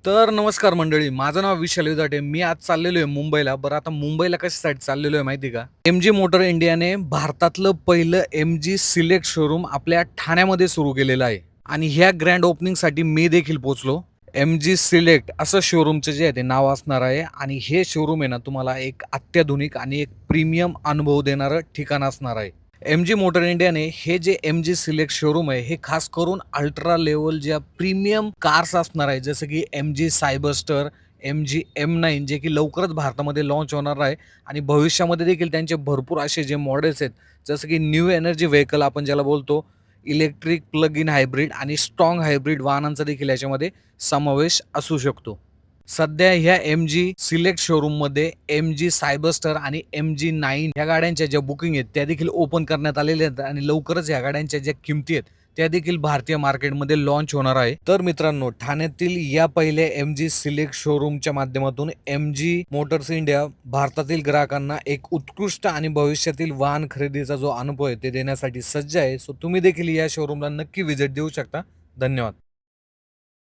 तर नमस्कार मंडळी, माझं नाव विशाल विदाटे. मी आज चाललेलो आहे मुंबईला. बरं आता मुंबईला कशासाठी चाललेलो आहे माहिती का? एम-जी मोटर इंडियाने भारतातलं पहिलं एम-जी सिलेक्ट शोरूम आपल्या ठाण्यामध्ये सुरू केलेलं आहे आणि ह्या ग्रँड ओपनिंगसाठी मी देखील पोहोचलो. एम-जी सिलेक्ट असं शोरूमचं जे आहे ते नाव असणार आहे आणि हे शोरूम आहे ना तुम्हाला एक अत्याधुनिक आणि एक प्रीमियम अनुभव देणारं ठिकाण असणार आहे. एम-जी मोटर इंडियाने हे जे एम-जी सिलेक्ट शोरूम आहे, हे खास करून अल्ट्रा लेवल ज्या प्रीमियम कार्स असणार आहे, जसं की एम-जी सायबरस्टर, एम-जी एम9 जे की लवकरच भारतामध्ये लॉन्च होणार आहे आणि भविष्यामध्ये देखील त्यांचे भरपूर असे जे मॉडेल्स आहेत, जसं की न्यू एनर्जी व्हेइकल आपण ज्याला बोलतो, इलेक्ट्रिक प्लग इन हायब्रिड आणि स्ट्रॉंग हायब्रिड वाहनांचा देखील याच्यामध्ये समावेश असू शकतो. सध्या ह्या एम-जी सिलेक्ट शोरूममध्ये एम-जी सायबरस्टर आणि एम-जी9 ह्या गाड्यांच्या ज्या बुकिंग आहेत त्या देखील ओपन करण्यात आलेल्या आहेत आणि लवकरच ह्या गाड्यांच्या ज्या किमती आहेत त्या देखील भारतीय मार्केटमध्ये लॉन्च होणार आहे. तर मित्रांनो, ठाण्यातील या पहिल्या एम-जी सिलेक्ट शोरूमच्या माध्यमातून एम-जी मोटर्स इंडिया भारतातील ग्राहकांना एक उत्कृष्ट आणि भविष्यातील वाहन खरेदीचा जो अनुभव आहे ते देण्यासाठी सज्ज आहे. सो तुम्ही देखील या शोरूमला नक्की व्हिजिट देऊ शकता. धन्यवाद.